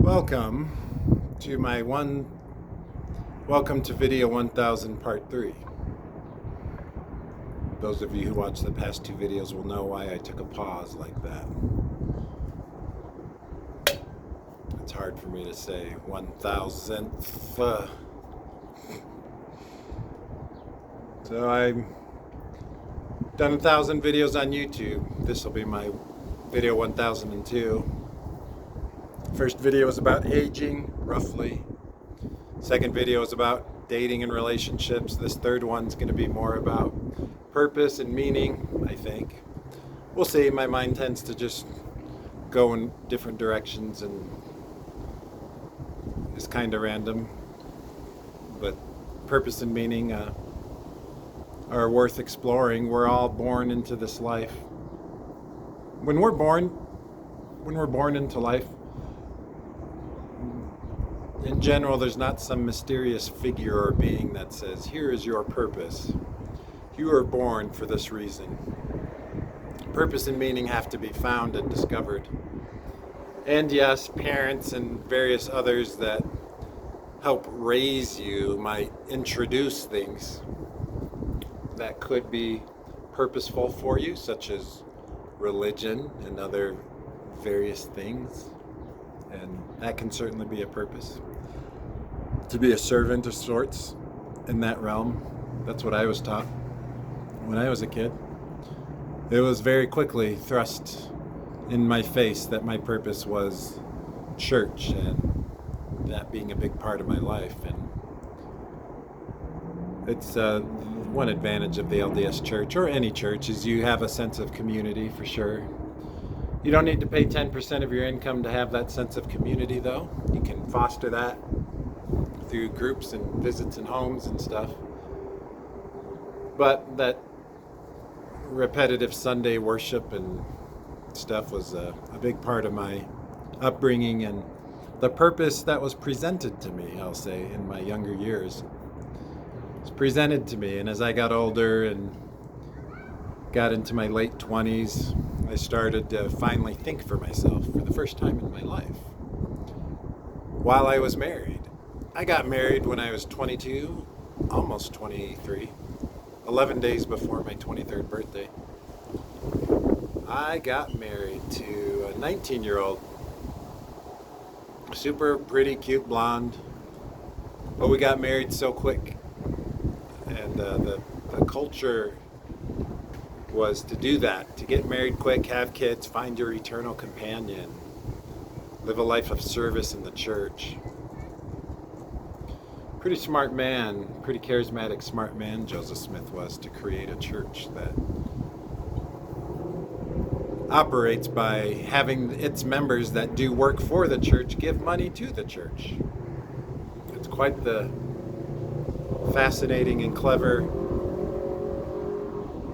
Welcome to welcome to video 1000 part 3. Those of you who watched the past two videos will know why I took a pause like that. It's hard for me to say 1000th. So I've done 1,000 videos on YouTube. This will be my video 1002. First video was about aging, roughly. Second video is about dating and relationships. This third one's going to be more about purpose and meaning, I think. We'll see. My mind tends to just go in different directions and is kind of random. But purpose and meaning are worth exploring. We're all born into this life. When we're born into life, in general, there's not some mysterious figure or being that says, here is your purpose. You are born for this reason. Purpose and meaning have to be found and discovered. And yes, parents and various others that help raise you might introduce things that could be purposeful for you, such as religion and other various things. And that can certainly be a purpose. To be a servant of sorts in that realm. That's what I was taught when I was a kid. It was very quickly thrust in my face that my purpose was church, and that being a big part of my life. And it's one advantage of the LDS church, or any church, is you have a sense of community for sure. You don't need to pay 10% of your income to have that sense of community, though. You can foster that through groups and visits and homes and stuff. But that repetitive Sunday worship and stuff was a big part of my upbringing and the purpose that was presented to me, I'll say, in my younger years. It was presented to me, and as I got older and got into my late 20s, I started to finally think for myself for the first time in my life. While I was married. I got married when I was 22, almost 23, 11 days before my 23rd birthday. I got married to a 19-year-old, super pretty, cute blonde, but we got married so quick. And the culture was to do that, to get married quick, have kids, find your eternal companion, live a life of service in the church. Pretty smart man, pretty charismatic, smart man Joseph Smith was, to create a church that operates by having its members that do work for the church give money to the church. It's quite the fascinating and clever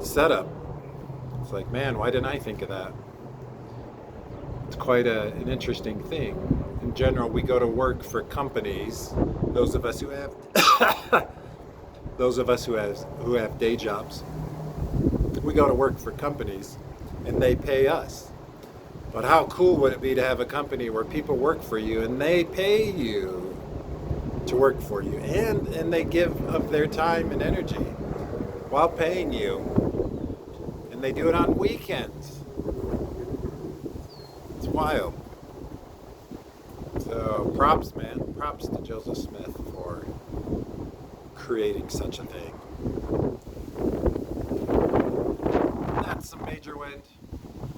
setup. It's like, man, why didn't I think of that? It's quite an interesting thing. In general, we go to work for companies. Those of us who have day jobs, we go to work for companies, and they pay us. But how cool would it be to have a company where people work for you and they pay you to work for you, and they give of their time and energy while paying you, and they do it on weekends. It's wild. So props, man. Props to Joseph Smith for creating such a thing. That's some major wind.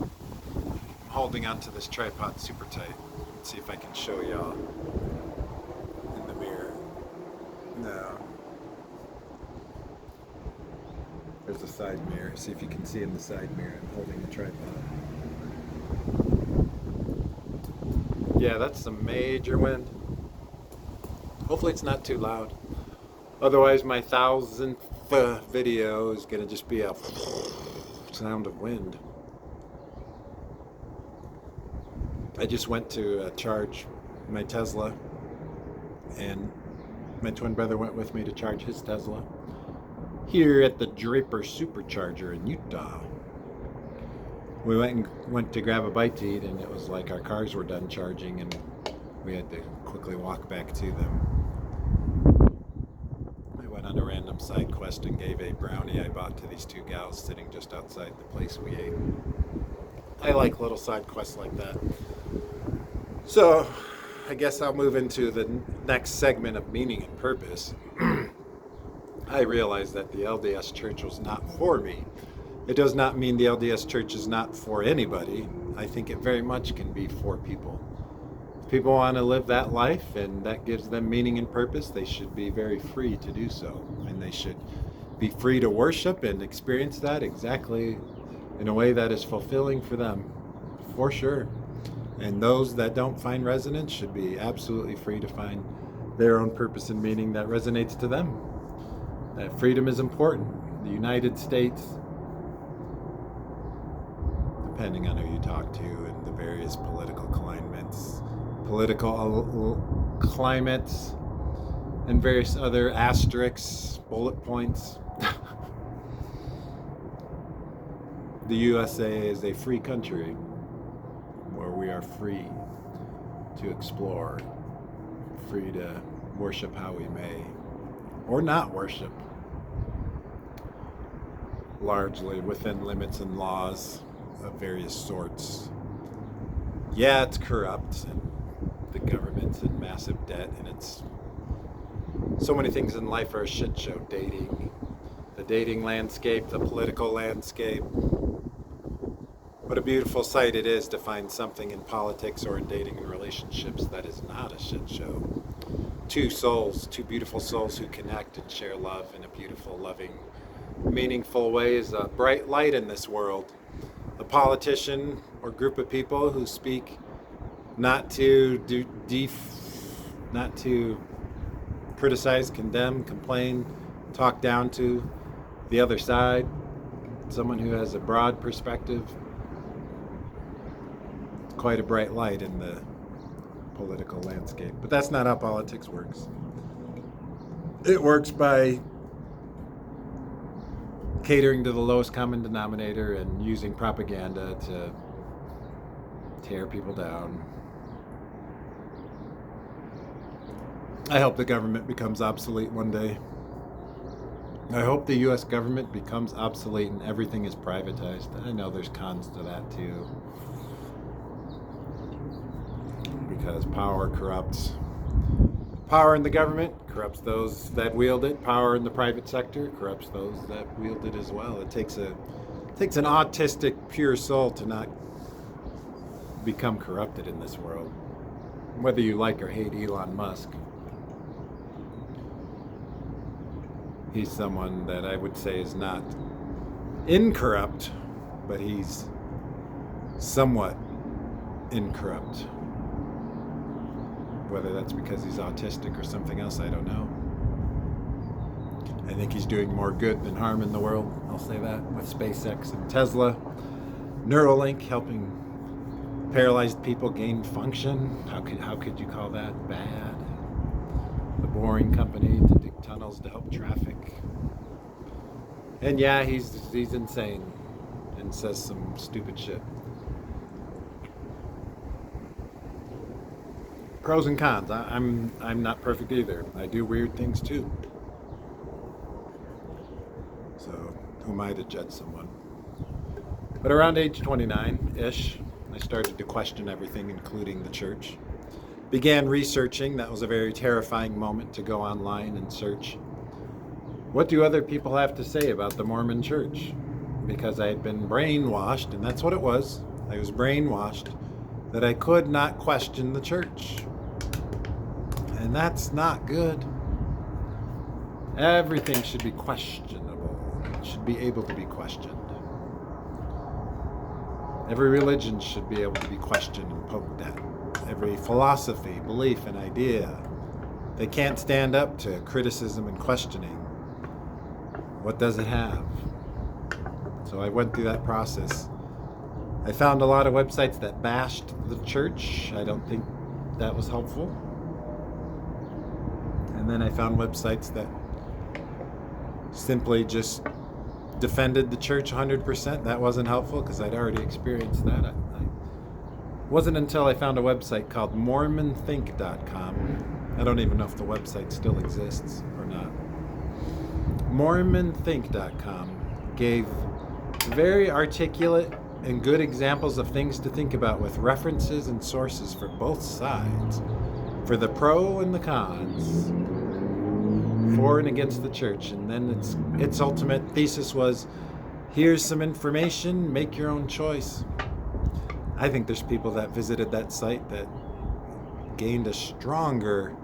I'm holding onto this tripod super tight. Let's see if I can show y'all in the mirror. No. There's a side mirror. See if you can see in the side mirror. I'm holding the tripod. Yeah, that's some major wind. Hopefully it's not too loud. Otherwise my 1000th video is going to just be a sound of wind. I just went to charge my Tesla, and my twin brother went with me to charge his Tesla here at the Draper Supercharger in Utah. We went to grab a bite to eat, and it was like our cars were done charging, and we had to quickly walk back to them. I went on a random side quest and gave a brownie I bought to these two gals sitting just outside the place we ate. I like little side quests like that. So, I guess I'll move into the next segment of meaning and purpose. I realized that the LDS Church was not for me. It does not mean the LDS Church is not for anybody. I think it very much can be for people. If people want to live that life and that gives them meaning and purpose, they should be very free to do so. And they should be free to worship and experience that exactly in a way that is fulfilling for them, for sure. And those that don't find resonance should be absolutely free to find their own purpose and meaning that resonates to them. That freedom is important. The United States, depending on who you talk to and the various political climates, and various other asterisks, bullet points. The USA is a free country where we are free to explore, free to worship how we may, or not worship, largely within limits and laws of various sorts. Yeah, it's corrupt, and the government's in massive debt, and it's so many things in life are a shit show. Dating, the dating landscape, the political landscape. What a beautiful sight it is to find something in politics or in dating and relationships that is not a shit show. Two souls, two beautiful souls who connect and share love in a beautiful, loving, meaningful way is a bright light in this world. A politician or group of people who speak not to criticize, condemn, complain, talk down to the other side, someone who has a broad perspective, quite a bright light in the political landscape. But that's not how politics works. It works by catering to the lowest common denominator and using propaganda to tear people down. I hope the government becomes obsolete one day. I hope the U.S. government becomes obsolete and everything is privatized. I know there's cons to that too. Because power corrupts. Power in the government corrupts those that wield it. Power in the private sector corrupts those that wield it as well. It takes an autistic, pure soul to not become corrupted in this world. Whether you like or hate Elon Musk, he's someone that I would say is not incorrupt, but he's somewhat incorrupt. Whether that's because he's autistic or something else, I don't know. I think he's doing more good than harm in the world. I'll say that, with SpaceX and Tesla. Neuralink helping paralyzed people gain function. How could you call that bad? The Boring Company to dig tunnels to help traffic. And yeah, he's insane and says some stupid shit. Pros and cons. I'm not perfect either. I do weird things too. So who am I to judge someone? But around age 29-ish, I started to question everything, including the church. Began researching. That was a very terrifying moment to go online and search. What do other people have to say about the Mormon church? Because I had been brainwashed, and that's what it was. I was brainwashed that I could not question the church. And that's not good. Everything should be questionable. It should be able to be questioned. Every religion should be able to be questioned and poked at. Every philosophy, belief, and idea. They can't stand up to criticism and questioning. What does it have? So I went through that process. I found a lot of websites that bashed the church. I don't think that was helpful. And then I found websites that simply just defended the church 100%. That wasn't helpful because I'd already experienced that. Wasn't until I found a website called MormonThink.com. I don't even know if the website still exists or not. MormonThink.com gave very articulate and good examples of things to think about with references and sources for both sides, for the pro and the cons, for and against the church. And then its ultimate thesis was, here's some information, make your own choice. I think there's people that visited that site that gained a stronger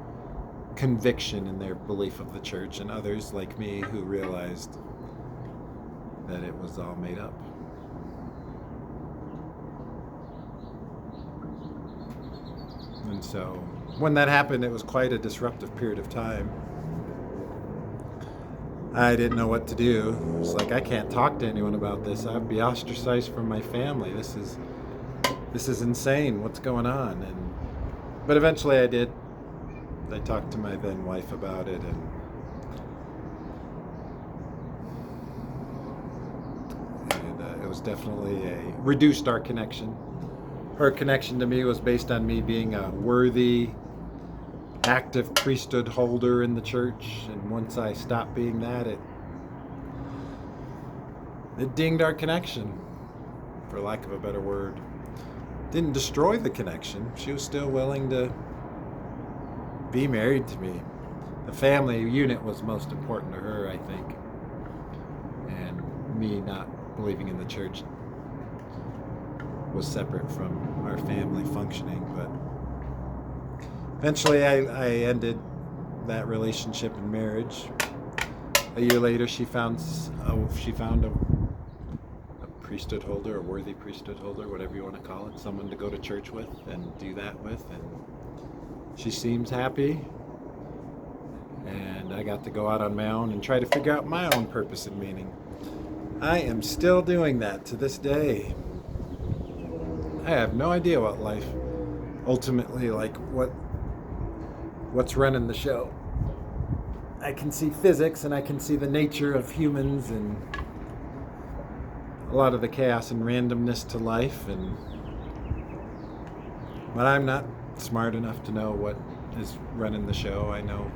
conviction in their belief of the church, and others like me who realized that it was all made up. And so when that happened, it was quite a disruptive period of time. I didn't know what to do. It was like, I can't talk to anyone about this. I'd be ostracized from my family. This is insane. What's going on? But eventually I did. I talked to my then wife about it, and it was definitely reduced our connection. Her connection to me was based on me being a worthy, active priesthood holder in the church, and once I stopped being that, it dinged our connection, for lack of a better word. Didn't destroy the connection. She was still willing to be married to me. The family unit was most important to her, I think. And me not believing in the church was separate from our family functioning. But eventually I ended that relationship and marriage. A year later she found a priesthood holder, a worthy priesthood holder, whatever you want to call it, someone to go to church with and do that with, and she seems happy, and I got to go out on my own and try to figure out my own purpose and meaning. I am still doing that to this day. I have no idea what life ultimately, like what's running the show. I can see physics and I can see the nature of humans and a lot of the chaos and randomness to life, but I'm not smart enough to know what is running the show. I know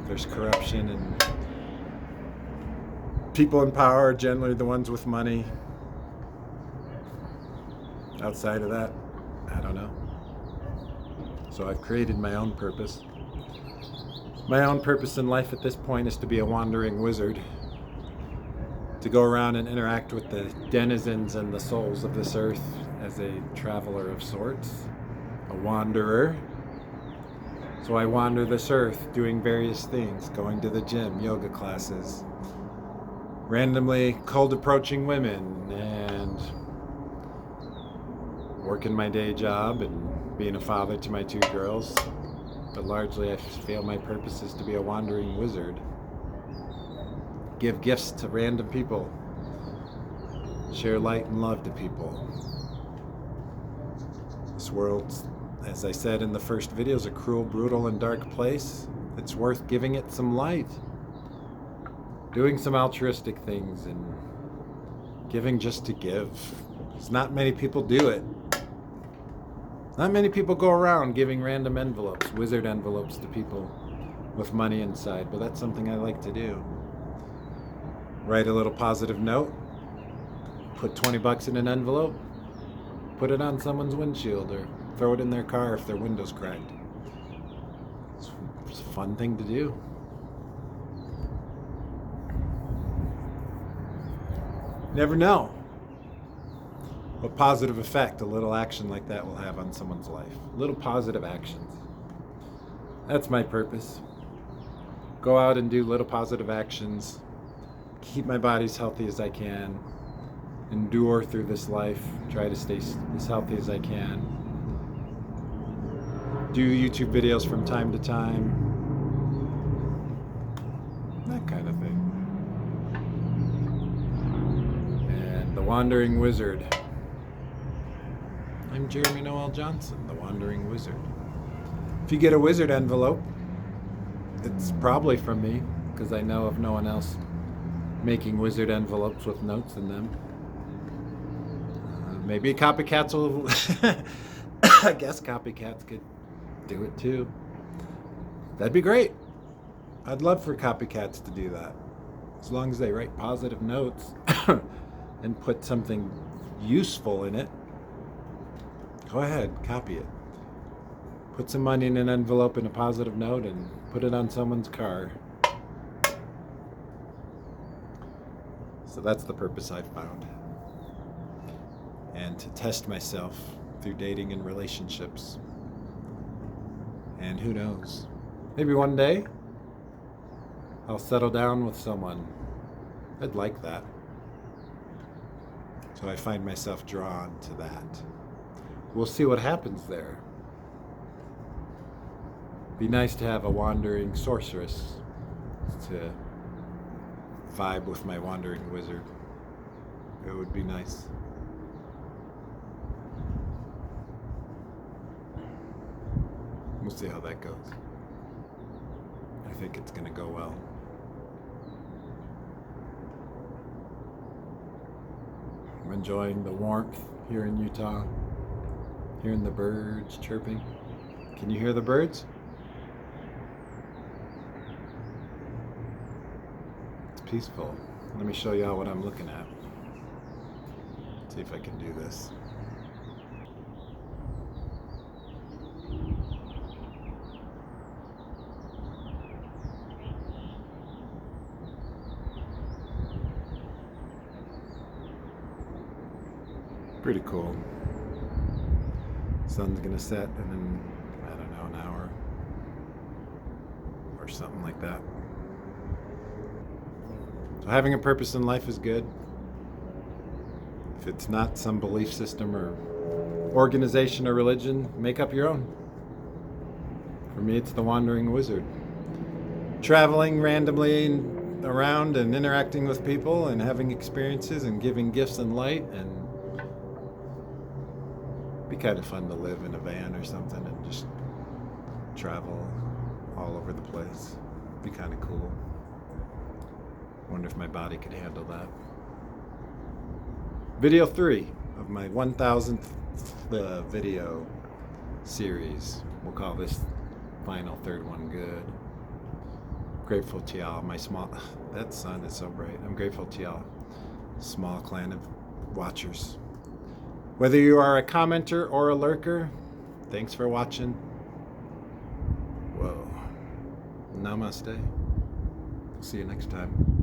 there's corruption, and people in power are generally the ones with money. Outside of that, I don't know. So I've created my own purpose. My own purpose in life at this point is to be a wandering wizard, to go around and interact with the denizens and the souls of this earth as a traveler of sorts, a wanderer. So I wander this earth doing various things, going to the gym, yoga classes, randomly cold approaching women, and working my day job and being a father to my 2 girls. But largely I feel my purpose is to be a wandering wizard. Give gifts to random people. Share light and love to people. This world, as I said in the first video, is a cruel, brutal, and dark place. It's worth giving it some light. Doing some altruistic things and giving just to give. Because not many people do it. Not many people go around giving random envelopes, wizard envelopes to people with money inside, but that's something I like to do. Write a little positive note, put $20 in an envelope, put it on someone's windshield, or throw it in their car if their window's cracked. It's a fun thing to do. Never know what positive effect a little action like that will have on someone's life. Little positive actions. That's my purpose. Go out and do little positive actions. Keep my body as healthy as I can. Endure through this life. Try to stay as healthy as I can. Do YouTube videos from time to time. That kind of thing. And the Wandering Wizard. I'm Jeremy Noel Johnson, the Wandering Wizard. If you get a wizard envelope, it's probably from me, because I know of no one else making wizard envelopes with notes in them. Maybe copycats will I guess copycats could do it too. That'd be great. I'd love for copycats to do that. As long as they write positive notes and put something useful in it. Go ahead, copy it. Put some money in an envelope and a positive note and put it on someone's car. So that's the purpose I've found. And to test myself through dating and relationships. And who knows? Maybe one day I'll settle down with someone. I'd like that. So I find myself drawn to that. We'll see what happens there. Be nice to have a wandering sorceress to vibe with my wandering wizard. It would be nice. We'll see how that goes. I think it's going to go well. I'm enjoying the warmth here in Utah. Hearing the birds chirping. Can you hear the birds? It's peaceful. Let me show y'all what I'm looking at. See if I can do this. Pretty cool. Sun's gonna set in, I don't know, an hour or something like that. So having a purpose in life is good. If it's not some belief system or organization or religion, make up your own. For me, it's the Wandering Wizard. Traveling randomly around and interacting with people and having experiences and giving gifts and light, and be kind of fun to live in a van or something and just travel all over the place. Be kind of cool. Wonder if my body could handle that. Video 3 of my 1000th video series. We'll call this final third one good. Grateful to y'all, my small, that sun is so bright. I'm grateful to y'all, small clan of watchers. Whether you are a commenter or a lurker, thanks for watching. Whoa. Namaste. See you next time.